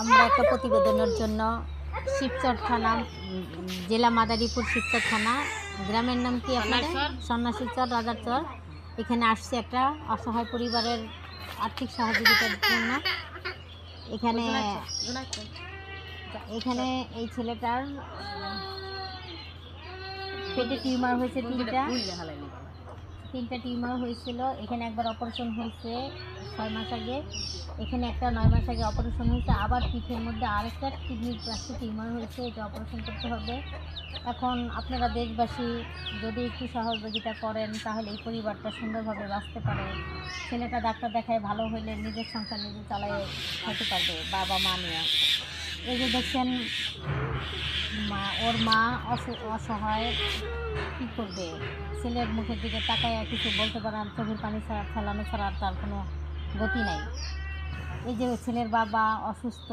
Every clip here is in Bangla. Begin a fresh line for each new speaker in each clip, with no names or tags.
আমরা একটা প্রতিবেদনের জন্য শিবচর থানা, জেলা মাদারীপুর শিবচর থানা, গ্রামের নাম কি আপনাদের? সন্ন্যাসীচর, রাজারচর। এখানে আসছে একটা অসহায় পরিবারের আর্থিক সহযোগিতার জন্য। এখানে এই ছেলেটার পেটে টিউমার হয়েছে, তিনটা টিউমার হয়েছিল। এখানে একবার অপারেশন হয়েছে 6 মাস আগে, এখানে একটা 9 মাস আগে অপারেশন হয়েছে। আবার পিঠের মধ্যে আরেকটা কিডনির পাশে টিউমার হয়েছে, এটা অপারেশন করতে হবে। এখন আপনারা দেশবাসী যদি একটু সহযোগিতা করেন তাহলে এই পরিবারটা সুন্দরভাবে বাঁচতে পারে। ছেলেটা ডাক্তার দেখায় ভালো হলে নিজের সংসার নিজে চালায় খাইতে পারবে বাবা মা নিয়ে। এই যে দেখছেন ওর মা অসহায়, কী করবে? ছেলের মুখের দিকে তাকায় কিছু বলতে পারে না, চোখের পানি ছাড়া ফেলানো ছাড়া তার কোনো গতি নাই। এই যে ছেলের বাবা অসুস্থ,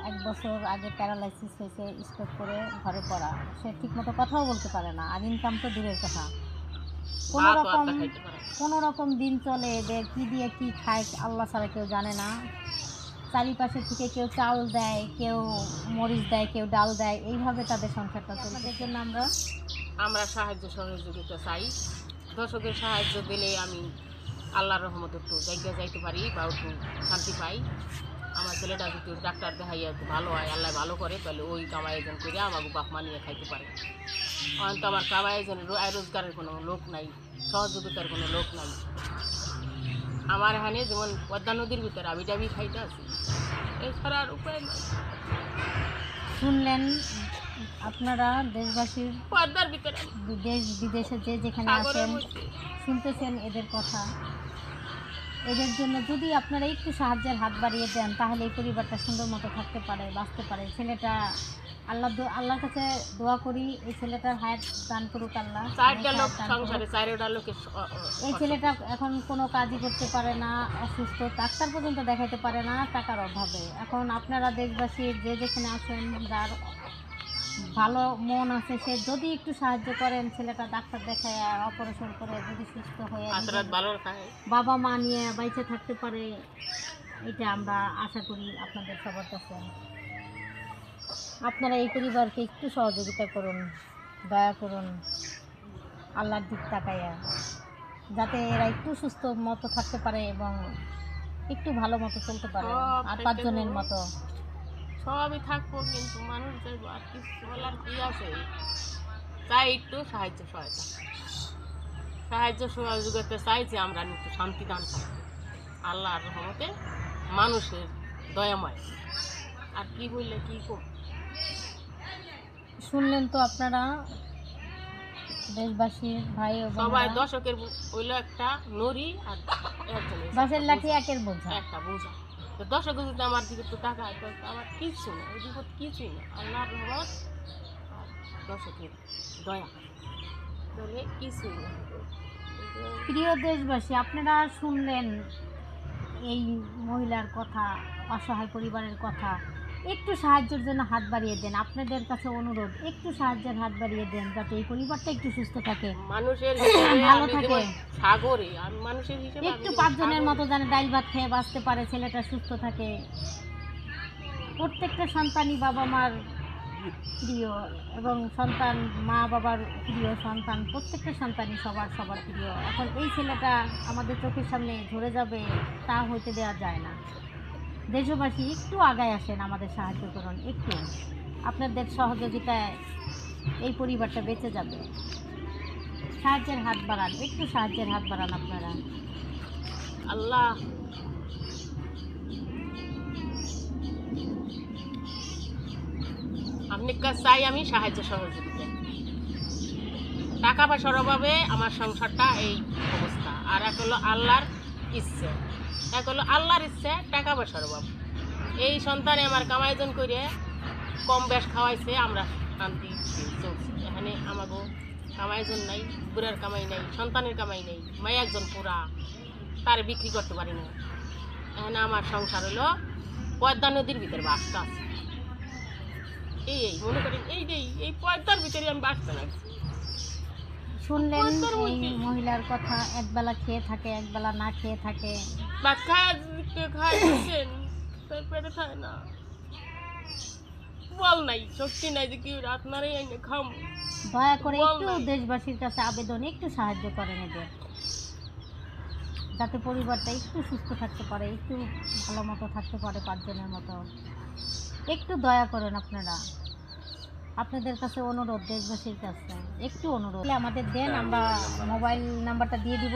1 বছর আগে প্যারালাইসিস হয়েছে, স্ট্রোক করে ঘরে পড়া। সে ঠিকমতো কথাও বলতে পারে না, আর ইনকাম তো দূরের কথা। কোনো রকম দিন চলে, এদের কী দিয়ে কী খায় আল্লাহ ছাড়া কেউ জানে না। চারিপাশে থেকে কেউ চাউল দেয়, কেউ মরিচ দেয়, কেউ ডাল দেয়, এইভাবে তাদের সংসারটা চলে। তাদের জন্য
আমরা সাহায্য সহযোগিতা চাই। দর্শকের সাহায্য দিলে আমি আল্লাহর রহমত একটু জায়গায় যাইতে পারি বা একটু শান্তি পাই। আমার ছেলেটা যদি ডাক্তার দেখাইয়া একটু ভালো হয়, আল্লাহ ভালো করে, তাহলে ওই কামাইজন করে আমাকে বাপ মা নিয়ে খাইতে পারে। কারণ তো আমার কামাইজন রোজগারের কোনো লোক নাই, সহযোগিতার কোনো লোক নাই। আমার এখানে যেমন পদ্মা নদীর ভিতরে আমি ডাবি খাইতে আছি, এছাড়া আর উপায় নাই।
শুনলেন আপনারা দেশবাসীর,
পদ্মার ভিতরে
দেশ বিদেশে যে যেখানে আছেন শুনতেছেন এদের কথা। এদের জন্য যদি আপনারা একটু সাহায্যের হাত বাড়িয়ে দেন তাহলে এই পরিবারটা সুন্দর মতো থাকতে পারে, বাঁচতে পারে। ছেলেটা আল্লাহর কাছে দোয়া করি এই ছেলেটার হায়াত দান করুক আল্লাহ। এই ছেলেটা এখন কোনো কাজই করতে পারে না, অসুস্থ, ডাক্তার পর্যন্ত দেখাইতে পারে না টাকার অভাবে। এখন আপনারা দেশবাসী যে যেখানে আছেন, যার ভালো মন আছে, সে যদি একটু সাহায্য করেন, ছেলেটা ডাক্তার দেখায় অপারেশন করে যদি সুস্থ হয়ে বাবা মা নিয়ে বাইচে থাকতে পারে, এটা আমরা আশা করি আপনাদের সবার কাছে। আপনারা এই পরিবারকে একটু সহযোগিতা করুন, দয়া করুন, আল্লাহর দিক তাকাইয়া, যাতে এরা একটু সুস্থ মতো থাকতে পারে এবং একটু ভালো মতো চলতে পারে, আর 5 জনের মতো।
সবই থাকবো, কিন্তু মানুষ যাইবো, আর কিছু বলার কি আছে? চাই একটু সাহায্য সহযোগিতা চাই, যে আমরা একটু শান্তি দান পাই আল্লাহর রহমতে, মানুষের দয়াময়। আর কি বললে কি করব?
শুনলেন তো আপনারা দেশবাসীর ভাই
সবাই। দর্শকের হইলো একটা নড়ি আর
বাঁশের লাঠি একের বোঝা,
একটা বোঝা। তো দর্শক যদি আমার দিকে একটু টাকা, আমার কিছু না, ওই দিকে কিছুই না, আল্লাহর রহমত আর দর্শকের দয়া, তাহলে কিছুই না।
প্রিয় দেশবাসী, আপনারা শুনলেন এই মহিলার কথা, অসহায় পরিবারের কথা। একটু সাহায্যের জন্য হাত বাড়িয়ে দেন, আপনাদের কাছে অনুরোধ, একটু সাহায্যের হাত বাড়িয়ে দেন, যাতে এই পরিবারটা একটু সুস্থ থাকে,
মানুষের
ভালো থাকে।
সাগরে আমি মানুষের হিসেবে
একটু 5 জনের মতো যেন ডাল ভাত খেয়ে বাঁচতে পারে, ছেলেটা সুস্থ থাকে। প্রত্যেকটা সন্তানই বাবা মার প্রিয়, এবং সন্তান মা বাবার প্রিয় সন্তান, প্রত্যেকটা সন্তানই সবার প্রিয়। এখন এই ছেলেটা আমাদের চোখের সামনে ঝরে যাবে, তা হইতে দেওয়া যায় না। দেশবাসী একটু আগায় আসেন, আমাদের সাহায্য করুন একটু। আপনাদের সহযোগিতায় এই পরিবারটা বেঁচে যাবে। সাহায্যের হাত বাড়ান, একটু সাহায্যের হাত বাড়ান আপনারা।
আল্লাহ আপনার কাছে চাই আমি সাহায্য সহযোগিতা। টাকা পয়সার অভাবে আমার সংসারটা এই অবস্থা, আর এক হলো আল্লাহর ইচ্ছে, টাকা পয়সার অভাব। এই সন্তানে আমার কামাইজন করে কম বেশ খাওয়াইছে, আমরা শান্তি চলছি। এখানে আমাকে কামাইজন নাই, বুড়ার কামাই নাই, সন্তানের কামাই নেই, মাই একজন পুরা, তার বিক্রি করতে পারি না। এখানে আমার সংসার হলো পদ্মা নদীর ভিতরে বাসটা আছে। এই মনে করেন এই পদ্মার ভিতরে আমি বাঁচতে লাগছি।
শুনলেন এই মহিলার কথা, একবেলা খেয়ে থাকে, একবেলা না খেয়ে থাকে।
ভাত খায়, পেটে খায় না। বল নাই, শক্তি নাই যে কি আপনারাই এনে খাম।
দয়া করে
বল
একটু
নাই।
দেশবাসীর কাছে আবেদন, একটু সাহায্য করেন এদের, যাতে পরিবারটা একটু সুস্থ থাকতে পারে, একটু ভালো মতো থাকতে পারে, 5 জনের মতো। একটু দয়া করেন আপনারা, আপনাদের কাছে অনুরোধ, দেশবাসীর কাছে একটু অনুরোধ। আমাদের দেন, আমরা মোবাইল নাম্বারটা দিয়ে দিব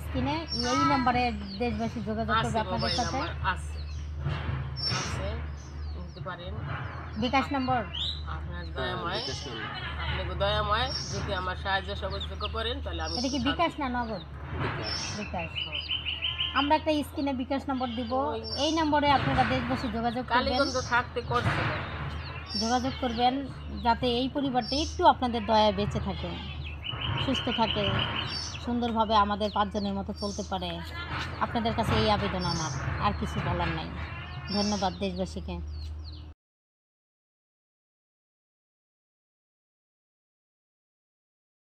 স্ক্রিনে, এই নাম্বারে দেশবাসী যোগাযোগ করবে
আছে
আপনাদের
মোবাইল
সাথে।
নাম্বার আছে, আছে নিতে পারেন।
বিকাশ নম্বর
আপনার দয়াময়, আপনাকে দয়াময় যদি আমার সাহায্য সহযোগ করেন তাহলে আমি
এটা কি বিকাশ না নগদ? বিকাশ। আমরা একটা স্ক্রিনে বিকাশ নম্বর দিব, এই নম্বরে আপনারা দেশবাসী যোগাযোগ করবেন,
কালীগঞ্জ থাকতে করছে
যোগাযোগ করবেন, যাতে এই পরিবারটা একটু আপনাদের দয়ায় বেঁচে থাকে, সুস্থ থাকে, সুন্দরভাবে আমাদের 5 জনের মতো চলতে পারে। আপনাদের কাছে এই আবেদন আমার, আর কিছু বলার নাই। ধন্যবাদ দেশবাসীকে।